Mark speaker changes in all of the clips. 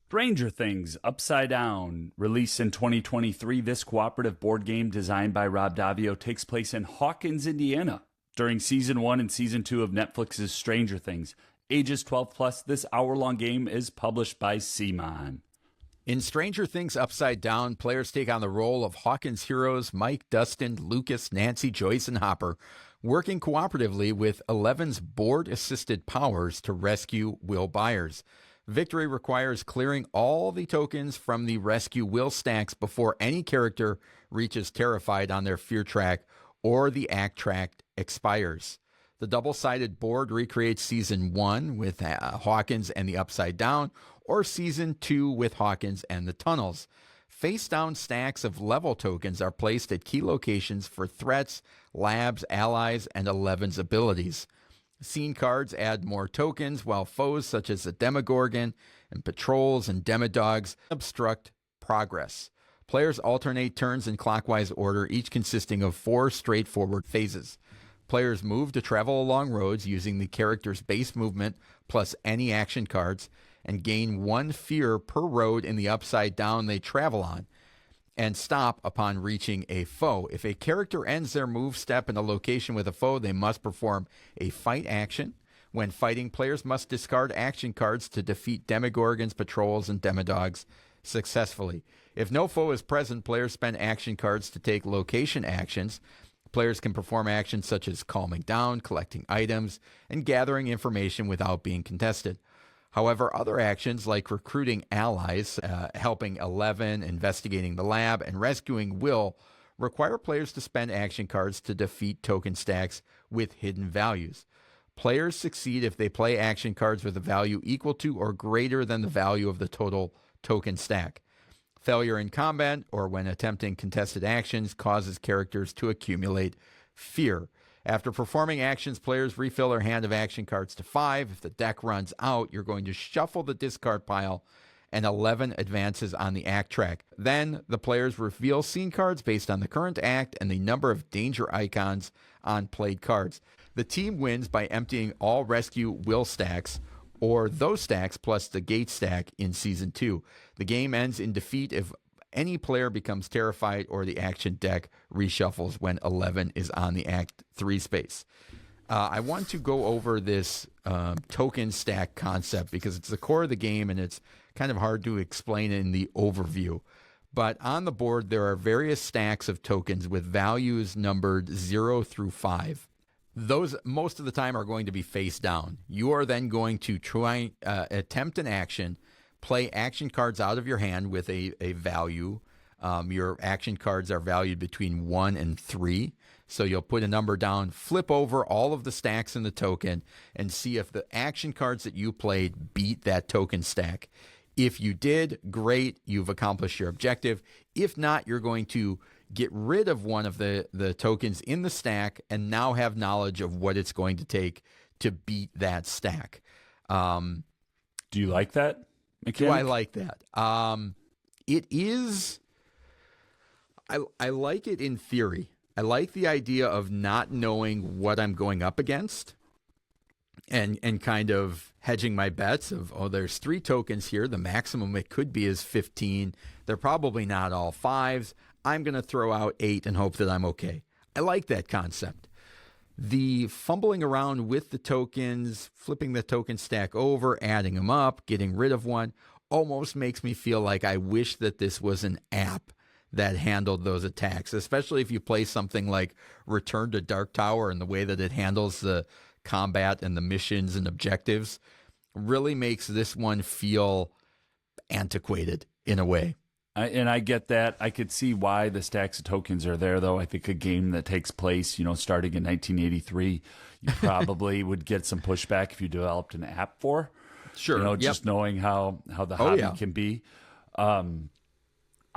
Speaker 1: Stranger Things Upside Down, released in 2023, this cooperative board game designed by Rob Daviau takes place in Hawkins, Indiana. During Season 1 and Season 2 of Netflix's Stranger Things, ages 12 plus, this hour-long game is published by CMON.
Speaker 2: In Stranger Things Upside Down, players take on the role of Hawkins heroes Mike, Dustin, Lucas, Nancy, Joyce, and Hopper, working cooperatively with Eleven's board-assisted powers to rescue Will Byers. Victory requires clearing all the tokens from the rescue will stacks before any character reaches Terrified on their fear track or the act track expires. The double-sided board recreates Season 1 with Hawkins and the Upside Down, or Season 2 with Hawkins and the Tunnels. Face-down stacks of level tokens are placed at key locations for threats, labs, allies, and Eleven's abilities. Scene cards add more tokens, while foes such as the Demogorgon and patrols and Demodogs obstruct progress. Players alternate turns in clockwise order, each consisting of 4 straightforward phases. Players move to travel along roads using the character's base movement plus any action cards, and gain 1 fear per road in the Upside Down they travel on, and stop upon reaching a foe. If a character ends their move step in a location with a foe, they must perform a fight action. When fighting, players must discard action cards to defeat Demogorgons, patrols, and Demodogs successfully. If no foe is present, players spend action cards to take location actions. Players can perform actions such as calming down, collecting items, and gathering information without being contested. However, other actions like recruiting allies, helping Eleven, investigating the lab, and rescuing Will require players to spend action cards to defeat token stacks with hidden values. Players succeed if they play action cards with a value equal to or greater than the value of the total token stack. Failure in combat or when attempting contested actions causes characters to accumulate fear. After performing actions, players refill their hand of action cards to 5. If the deck runs out, you're going to shuffle the discard pile, and 11 advances on the act track. Then the players reveal scene cards based on the current act and the number of danger icons on played cards. The team wins by emptying all rescue will stacks, or those stacks plus the gate stack in Season 2. The game ends in defeat if any player becomes Terrified or the action deck reshuffles when 11 is on the Act 3 space. I want to go over this token stack concept because it's the core of the game and it's kind of hard to explain in the overview. But on the board, there are various stacks of tokens with values numbered 0 through 5. Those, most of the time, are going to be face down. You are then going to try attempt an action, play action cards out of your hand with a value. Your action cards are valued between 1 and 3. So you'll put a number down, flip over all of the stacks in the token, and see if the action cards that you played beat that token stack. If you did, great, you've accomplished your objective. If not, you're going to get rid of one of the tokens in the stack and now have knowledge of what it's going to take to beat that stack.
Speaker 1: Do you like that mechanic?
Speaker 2: Do I like that? It is... I like it in theory. I like the idea of not knowing what I'm going up against and kind of hedging my bets of, oh, there's 3 tokens here. The maximum it could be is 15. They're probably not all 5s. I'm going to throw out 8 and hope that I'm okay. I like that concept. The fumbling around with the tokens, flipping the token stack over, adding them up, getting rid of one, almost makes me feel like I wish that this was an app that handled those attacks, especially if you play something like Return to Dark Tower and the way that it handles the combat and the missions and objectives really makes this one feel antiquated in a way.
Speaker 1: And I get that. I could see why the stacks of tokens are there, though. I think a game that takes place, starting in 1983, you probably would get some pushback if you developed an app for.
Speaker 2: Sure.
Speaker 1: Just knowing how the hobby can be.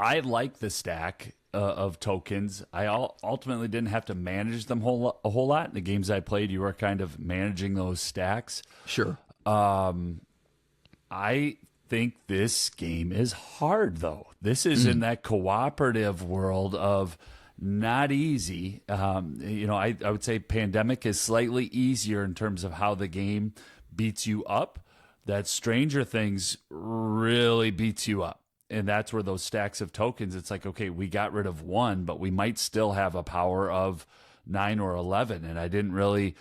Speaker 1: I like the stack of tokens. I ultimately didn't have to manage them a whole lot. In the games I played, you were kind of managing those stacks.
Speaker 2: Sure.
Speaker 1: I think this game is hard, though. This is in that cooperative world of not easy. I would say Pandemic is slightly easier in terms of how the game beats you up. That Stranger Things really beats you up. And that's where those stacks of tokens, it's like, okay, we got rid of one, but we might still have a power of 9 or 11. And I didn't really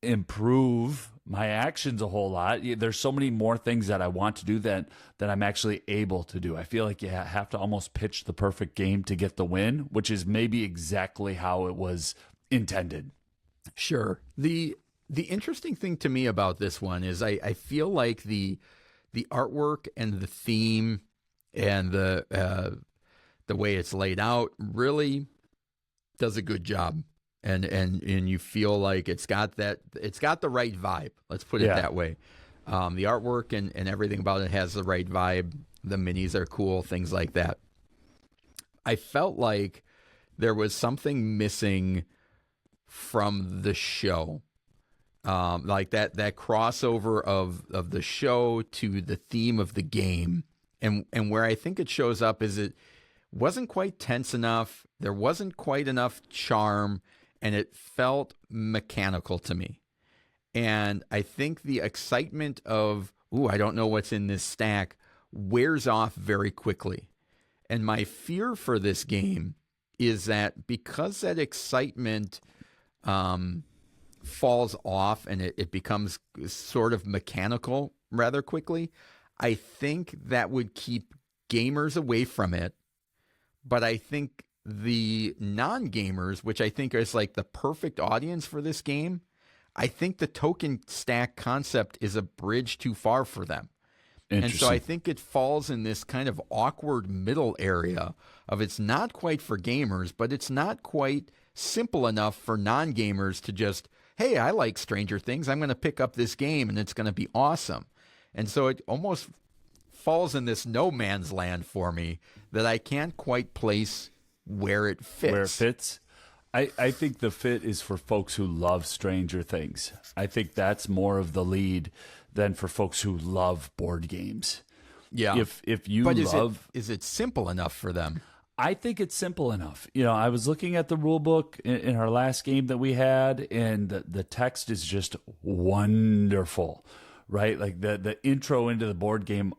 Speaker 1: improve my actions a whole lot. There's so many more things that I want to do that I'm actually able to do. I feel like you have to almost pitch the perfect game to get the win, which is maybe exactly how it was intended.
Speaker 2: Sure. The interesting thing to me about this one is I feel like the artwork and the theme and the way it's laid out really does a good job. And you feel like it's got the right vibe. Let's put it that way. The artwork and everything about it has the right vibe. The minis are cool, things like that. I felt like there was something missing from the show. Like that crossover of the show to the theme of the game. And where I think it shows up is it wasn't quite tense enough. There wasn't quite enough charm. And it felt mechanical to me. And I think the excitement of, I don't know what's in this stack, wears off very quickly. And my fear for this game is that because that excitement falls off and it becomes sort of mechanical rather quickly, I think that would keep gamers away from it. But I think the non-gamers, which I think is like the perfect audience for this game, I think the token stack concept is a bridge too far for them. And so I think it falls in this kind of awkward middle area of it's not quite for gamers, but it's not quite simple enough for non-gamers to just, hey, I like Stranger Things. I'm going to pick up this game and it's going to be awesome. And so it almost falls in this no man's land for me that I can't quite place where it fits.
Speaker 1: I think the fit is for folks who love Stranger Things. I think that's more of the lead than for folks who love board games.
Speaker 2: Yeah.
Speaker 1: If you
Speaker 2: but is it simple enough for them?
Speaker 1: I think it's simple enough. I was looking at the rule book in our last game that we had, and the text is just wonderful, right? Like the intro into the board game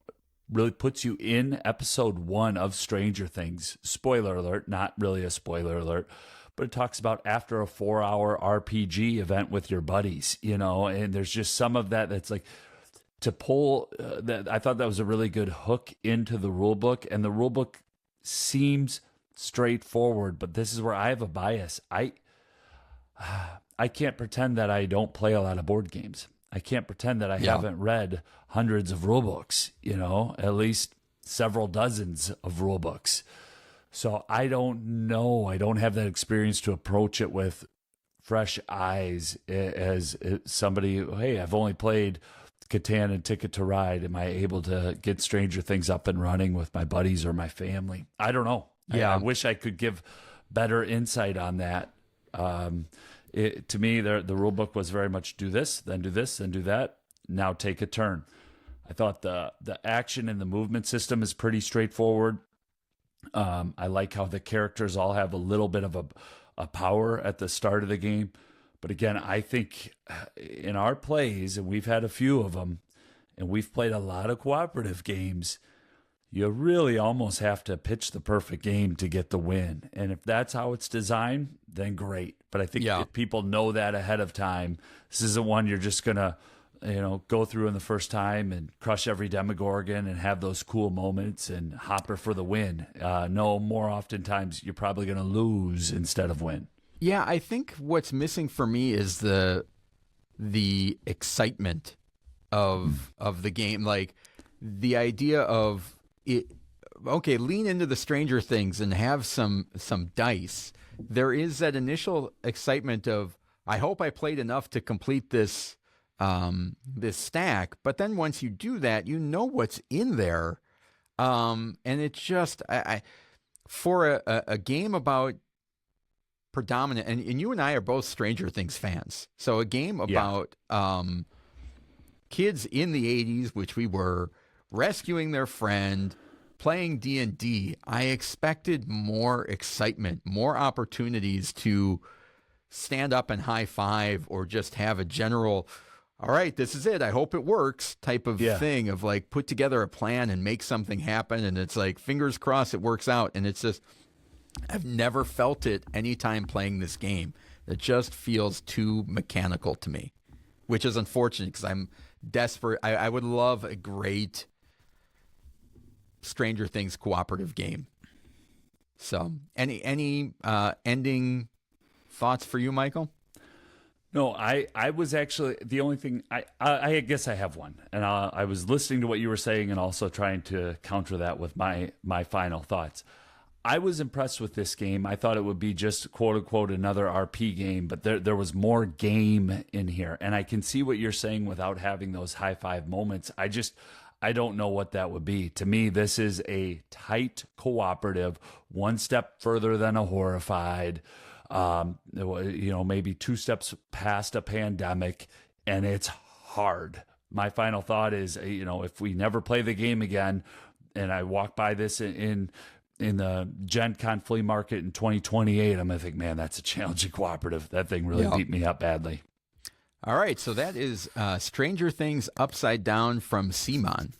Speaker 1: really puts you in episode 1 of Stranger Things. Spoiler alert, not really a spoiler alert, but it talks about after a 4-hour RPG event with your buddies, and there's just some of that's like to pull that. I thought that was a really good hook into the rule book, and the rule book seems straightforward, but this is where I have a bias. I can't pretend that I don't play a lot of board games. I can't pretend that I haven't read hundreds of rule books, at least several dozens of rule books. So I don't know. I don't have that experience to approach it with fresh eyes as somebody, hey, I've only played Catan and Ticket to Ride. Am I able to get Stranger Things up and running with my buddies or my family? I don't know. Yeah. I wish I could give better insight on that. To me, the rule book was very much do this, then do that. Now take a turn. I thought the action and the movement system is pretty straightforward. I like how the characters all have a little bit of a power at the start of the game. But again, I think in our plays, and we've had a few of them, and we've played a lot of cooperative games, you really almost have to pitch the perfect game to get the win. And if that's how it's designed, then great. But I think if people know that ahead of time, this isn't one you're just going to, go through in the first time and crush every Demogorgon and have those cool moments and hopper for the win. No, more oftentimes you're probably going to lose instead of win.
Speaker 2: Yeah, I think what's missing for me is the excitement of the game. Like the idea of it, okay, lean into the Stranger Things and have some dice. There is that initial excitement of, I hope I played enough to complete this stack. But then once you do that, you know what's in there. And it's just, for a game about predominant, and you and I are both Stranger Things fans. So a game about kids in the 80s, which we were, rescuing their friend, playing D&D, I expected more excitement, more opportunities to stand up and high five or just have a general, all right, this is it, I hope it works type of thing of like put together a plan and make something happen. And it's like, fingers crossed it works out. And it's just, I've never felt it anytime playing this game. It just feels too mechanical to me, which is unfortunate because I'm desperate. I would love a great Stranger Things cooperative game. So any ending thoughts for you, Michael?
Speaker 1: No, I was actually the only thing I guess I have one, and I was listening to what you were saying and also trying to counter that with my final thoughts. I was impressed with this game. I thought it would be just quote unquote another RP game, but there was more game in here, and I can see what you're saying without having those high five moments. I don't know what that would be. To me, this is a tight cooperative, one step further than a horrified. Maybe 2 steps past a pandemic, and it's hard. My final thought is, if we never play the game again, and I walk by this in the Gen Con flea market in 2028, I'm gonna think, man, that's a challenging cooperative. That thing really beat me up badly.
Speaker 2: All right, so that is Stranger Things Upside Down from CMON.